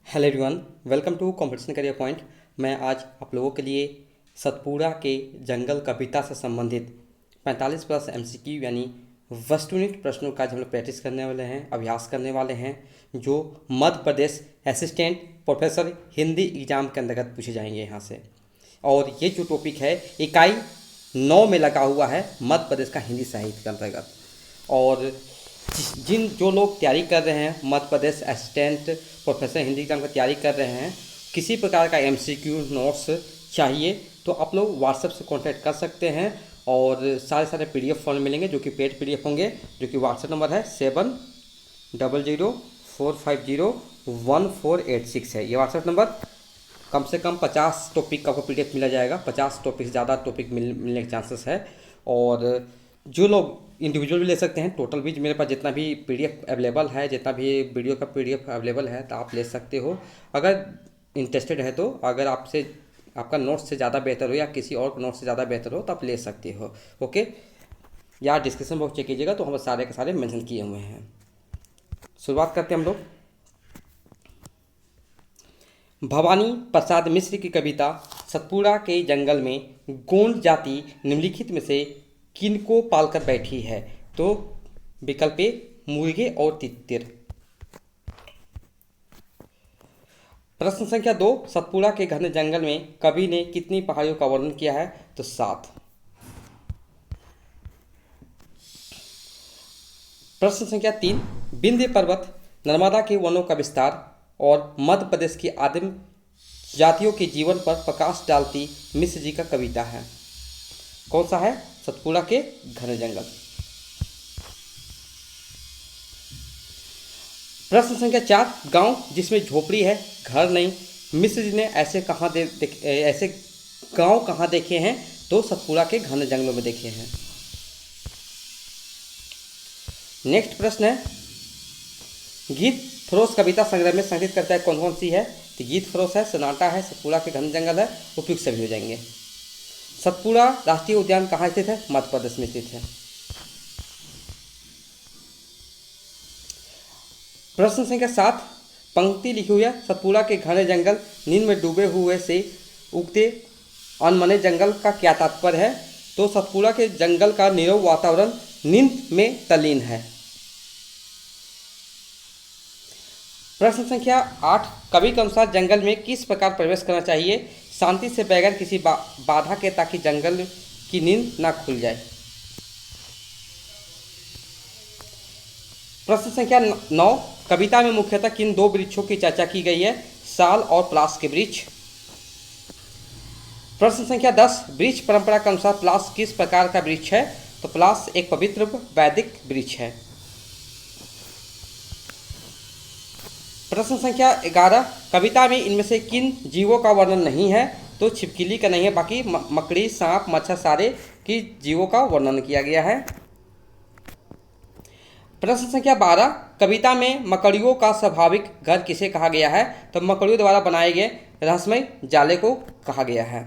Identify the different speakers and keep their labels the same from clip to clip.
Speaker 1: Hello everyone, welcome to competition career point. मैं आज आप लोगों के लिए सतपुड़ा के जंगल कविता से संबंधित 45 प्लस एमसीक्यू यानी वस्तुनिष्ठ प्रश्नों का हम लोग प्रैक्टिस करने वाले हैं, अभ्यास करने वाले हैं, जो Madhya Pradesh assistant professor Hindi exam के अंतर्गत पूछे जाएंगे यहाँ से। और ये जो टॉपिक है इकाई 9 में लगा हुआ है मध्य प्रदेश का हिंदी साहित्य के अंतर्गत। और जिन जो लोग तैयारी कर रहे हैं, Madhya Pradesh assistant professor Hindi exam की तैयारी कर रहे हैं, किसी प्रकार का एमसीक्यू नोट्स चाहिए तो आप लोग व्हाट्सएप से कांटेक्ट कर सकते हैं। और सारे पीडीएफ फॉर्म मिलेंगे जो कि पेड पीडीएफ होंगे, जो कि व्हाट्सएप नंबर है 7004501486 है। ये व्हाट्सएप नंबर कम से कम 50 टॉपिक का आपको पीडीएफ मिला जाएगा। 50 टॉपिक से ज़्यादा टॉपिक मिलने के चांसेस है। और जो लोग इंडिविजुअल भी ले सकते हैं, टोटल भी मेरे पास जितना भी पीडीएफ अवेलेबल है, जितना भी वीडियो का पीडीएफ अवेलेबल है तो आप ले सकते हो अगर इंटरेस्टेड है तो। अगर आपसे आपका नोट्स से ज़्यादा बेहतर हो या किसी और नोट्स से ज़्यादा बेहतर हो तो आप ले सकते हो। ओके, या डिस्क्रिप्शन बॉक्स चेक कीजिएगा तो हम सारे के सारे मेंशन किए हुए हैं। शुरुआत करते हैं हम लोग। भवानी प्रसाद मिश्र की कविता सतपुड़ा के जंगल में गोंड जाति निम्नलिखित में से किनको पालकर बैठी है? तो विकल्प ए मुर्गे और तितर। प्रश्न संख्या 2, सतपुड़ा के घने जंगल में कवि ने कितनी पहाड़ियों का वर्णन किया है? तो 7। प्रश्न संख्या 3, विंध्य पर्वत, नर्मदा के वनों का विस्तार और मध्य प्रदेश की आदिम जातियों के जीवन पर प्रकाश डालती मिश्र जी का कविता है। कौन सा है? सतपुड़ा के घने जंगल। प्रश्न संख्या 4, गांव जिसमें झोपड़ी है, घर नहीं, मिश्र जी ने ऐसे ऐसे गांव कहाँ देखे हैं? तो सतपुड़ा के घने जंगलों में देखे हैं। नेक्स्ट प्रश्न है, गीत फरोश कविता संग्रह में संकलित करता है कौन कौन सी है? तो गीत फरोश है, सन्नाटा है, सतपुड़ा के घने जंगल है, उपयुक्त सभी हो जाएंगे। सतपुड़ा राष्ट्रीय उद्यान कहाँ स्थित है? मध्य प्रदेश में स्थित है। प्रश्न संख्या 7, पंक्ति लिखी हुई है, सतपुड़ा के घने जंगल नींद में डूबे हुए से उगते अनमने जंगल का क्या तात्पर्य है? तो सतपुड़ा के जंगल का नीरव वातावरण नींद में तल्लीन है। प्रश्न संख्या 8, कवि के अनुसार जंगल में किस प्रकार प्रवेश करना चाहिए? शांति से बगैर किसी बाधा के, ताकि जंगल की नींद ना खुल जाए। प्रश्न संख्या 9, कविता में मुख्यतः किन 2 वृक्षों की चर्चा की गई है? साल और पलाश के वृक्ष। प्रश्न संख्या 10, वृक्ष परंपरा के अनुसार पलाश किस प्रकार का वृक्ष है? तो पलाश एक पवित्र वैदिक वृक्ष है। प्रश्न संख्या 11, कविता में इनमें से किन जीवों का वर्णन नहीं है? तो छिपकली का नहीं है, बाकी मकड़ी, सांप, मच्छर सारे की जीवों का वर्णन किया गया है। प्रश्न संख्या 12, कविता में मकड़ियों का स्वाभाविक घर किसे कहा गया है? तो मकड़ियों द्वारा बनाए गए रहस्यमय जाले को कहा गया है।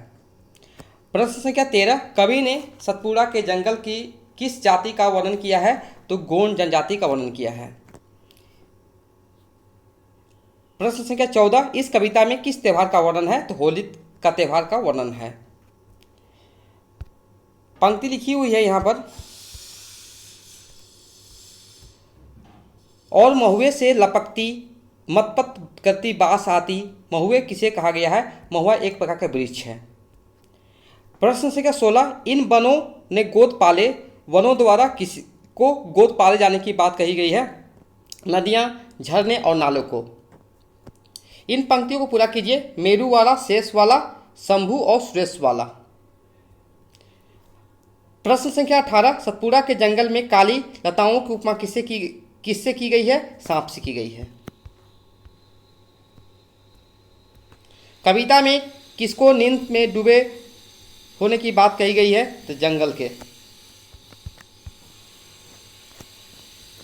Speaker 1: प्रश्न संख्या 13, कवि ने सतपुड़ा के जंगल की किस जाति का वर्णन किया है? तो गोंड जनजाति का वर्णन किया है। प्रश्न संख्या 14, इस कविता में किस त्यौहार का वर्णन है? तो होली का त्यौहार का वर्णन है। पंक्ति लिखी हुई है यहाँ पर, और महुए से लपकती मतपत करती बास आती, महुए किसे कहा गया है? महुआ एक प्रकार का वृक्ष है। प्रश्न संख्या 16, इन वनों ने गोद पाले, वनों द्वारा किसी को गोद पाले जाने की बात कही गई है? नदियाँ, झरने और नालों को। इन पंक्तियों को पूरा कीजिए, मेरू वाला, शेष वाला, शंभु और सुरेश वाला। प्रश्न संख्या 18, सतपुड़ा के जंगल में काली लताओं की उपमा किससे की गई है? सांप से की गई है। कविता में किसको नींद में डूबे होने की बात कही गई है? तो जंगल के।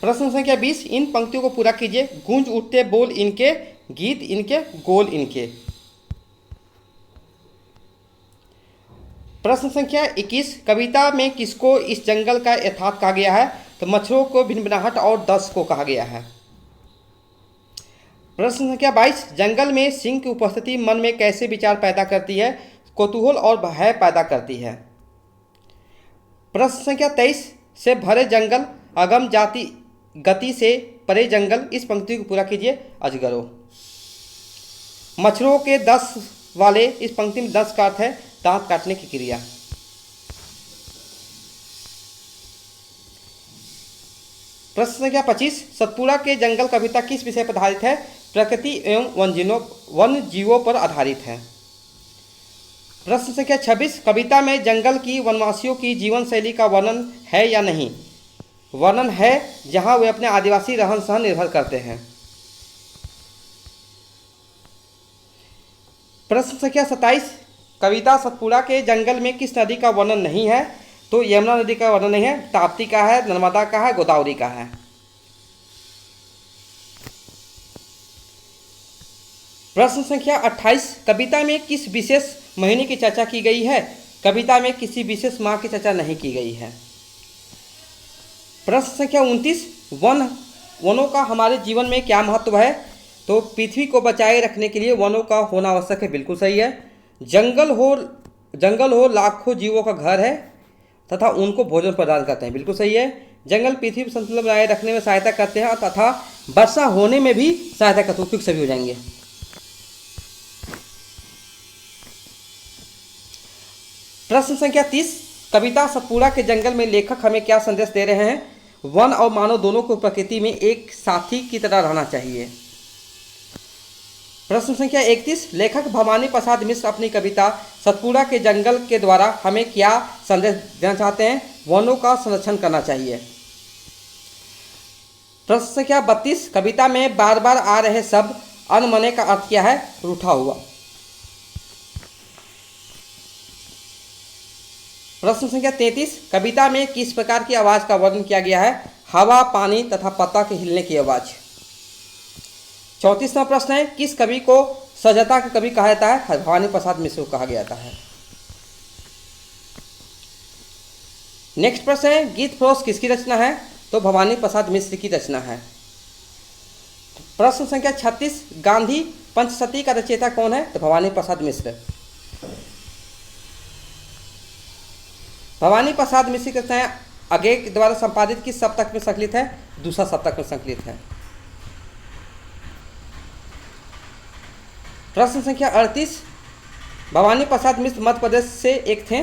Speaker 1: प्रश्न संख्या 20, इन पंक्तियों को पूरा कीजिए, गूंज उठते बोल इनके, गीत इनके, गोल इनके। प्रश्न संख्या 21, कविता में किसको इस जंगल का यथार्थ कहा गया है? तो मच्छरों को भिनभिनाहट और दस को कहा गया है। प्रश्न संख्या 22, जंगल में सिंह की उपस्थिति मन में कैसे विचार पैदा करती है, कौतूहल और भय पैदा करती है। प्रश्न संख्या 23, से भरे जंगल अगम जाति गति से परे जंगल, इस पंक्ति को पूरा कीजिए। अजगरों। मच्छरों के 10 वाले, इस पंक्ति में 10 का अर्थ है दांत काटने की क्रिया। प्रश्न संख्या 25, सतपुड़ा के जंगल कविता किस विषय पर आधारित है, प्रकृति एवं वन जीवों पर आधारित है। प्रश्न संख्या 26, कविता में जंगल की वनवासियों की जीवन शैली का वर्णन है या नहीं, वर्णन है जहां वे अपने आदिवासी रहन सहन निर्भर करते हैं। प्रश्न संख्या 27, कविता सतपुड़ा के जंगल में किस नदी का वर्णन नहीं है, तो यमुना नदी का वर्णन नहीं है, ताप्ती का है, नर्मदा का है, गोदावरी का है। प्रश्न संख्या 28, कविता में किस विशेष महीने की चर्चा की गई है, कविता में किसी विशेष माह की चर्चा नहीं की गई है। प्रश्न संख्या 29, वनों का हमारे जीवन में क्या महत्व है, तो पृथ्वी को बचाए रखने के लिए वनों का होना आवश्यक है, बिल्कुल सही है। जंगल हो लाखों जीवों का घर है तथा उनको भोजन प्रदान करते हैं, बिल्कुल सही है। जंगल पृथ्वी पर संतुलन बनाए रखने में सहायता करते हैं तथा वर्षा होने में भी सहायता करते हैं, उपयुक्त सभी हो जाएंगे। प्रश्न संख्या 30, कविता सतपुड़ा के जंगल में लेखक हमें क्या संदेश दे रहे हैं, वन और मानव दोनों को प्रकृति में एक साथी की तरह रहना चाहिए। प्रश्न संख्या 31, लेखक भवानी प्रसाद मिश्र अपनी कविता सतपुड़ा के जंगल के द्वारा हमें क्या संदेश देना चाहते हैं, वनों का संरक्षण करना चाहिए। प्रश्न संख्या 32, कविता में बार बार आ रहे शब्द अनमने का अर्थ क्या है, रूठा हुआ। प्रश्न संख्या 33, कविता में किस प्रकार की आवाज़ का वर्णन किया गया है, हवा, पानी तथा पत्ता के हिलने की आवाज़। 34वां प्रश्न है, किस कवि को सजता का कवि कहा जाता है, भवानी प्रसाद मिश्र को कहा जाता है। नेक्स्ट प्रश्न है, गीत प्रोस किसकी रचना है, तो भवानी प्रसाद मिश्र की रचना है। प्रश्न संख्या 36, गांधी पंचशती का रचयिता कौन है, तो भवानी प्रसाद मिश्र। भवानी प्रसाद मिश्र की रचनाएं अगे के द्वारा संपादित किस सप्तक में संकलित है, दूसरा सप्तक में संकलित है। प्रश्न संख्या 38, भवानी प्रसाद मिश्र मध्य प्रदेश से एक थे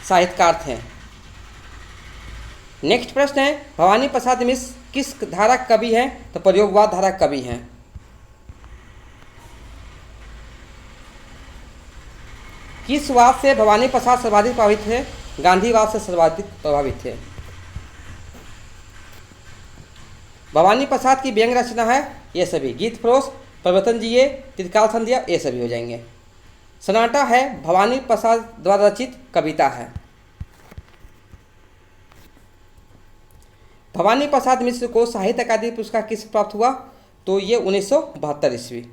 Speaker 1: साहित्यकार थे। नेक्स्ट प्रश्न है, भवानी प्रसाद मिश्र किस धारा कवि हैं, तो प्रयोगवाद धारा कवि हैं। किस वाद से भवानी प्रसाद सर्वाधिक प्रभावित थे, गांधीवाद से सर्वाधिक प्रभावित थे। भवानी प्रसाद की व्यंग्य रचना है ये सभी, गीत प्रोस, परिवर्तन जिए, त्रिकाल संध्या, ये सभी हो जाएंगे। सन्नाटा है भवानी प्रसाद द्वारा रचित कविता है। भवानी प्रसाद मिश्र को साहित्य अकादमी पुरस्कार किस प्राप्त हुआ, तो ये 1972 ईस्वी।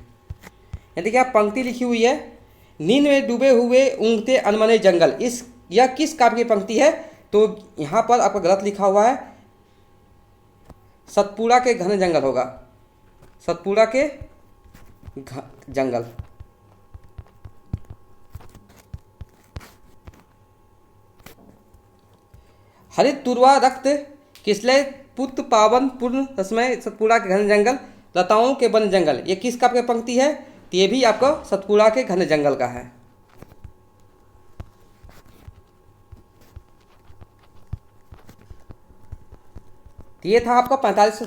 Speaker 1: यदि क्या पंक्ति लिखी हुई है, नींद में डूबे हुए ऊँघते अनमने जंगल, इस यह किस काव्य की पंक्ति है, तो यहाँ पर आपका गलत लिखा हुआ है, सतपुड़ा के घने जंगल होगा, सतपुड़ा के जंगल। हरित तुरवा रक्त किसलय पुत्र पावन पूर्ण रसमय सतपुड़ा के घने जंगल, लताओं के वन जंगल, ये किस काव्य की पंक्ति है, तो ये भी आपका सतपुड़ा के घने जंगल का है। तो ये था आपका 20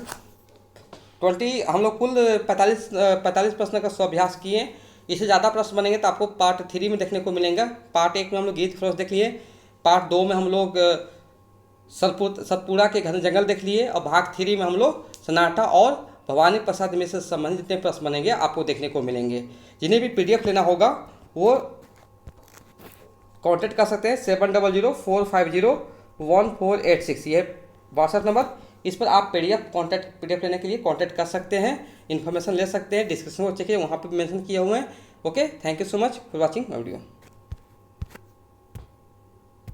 Speaker 1: हम लोग कुल 45 प्रश्न का स्वाभ्यास किए। इससे ज़्यादा प्रश्न बनेंगे तो आपको पार्ट 3 में देखने को मिलेगा। पार्ट 1 में हम लोग गीत प्रोस देख लिए, पार्ट 2 में हम लोग सतपुड़ा के घने जंगल देख लिए, और भाग 3 में हम लोग सन्नाटा और भवानी प्रसाद मिश्र से संबंधित जितने प्रश्न बनेंगे आपको देखने को मिलेंगे। जिन्हें भी PDF लेना होगा वो कॉन्टेक्ट कर सकते हैं 7004501486, ये व्हाट्सएप नंबर, इस पर आप PDF लेने के लिए कांटेक्ट कर सकते हैं, इन्फॉर्मेशन ले सकते हैं, डिस्क्रिप्शन को चेक किए वहाँ पर मेंशन किए हुए हैं। Okay, thank you so much for watching my video.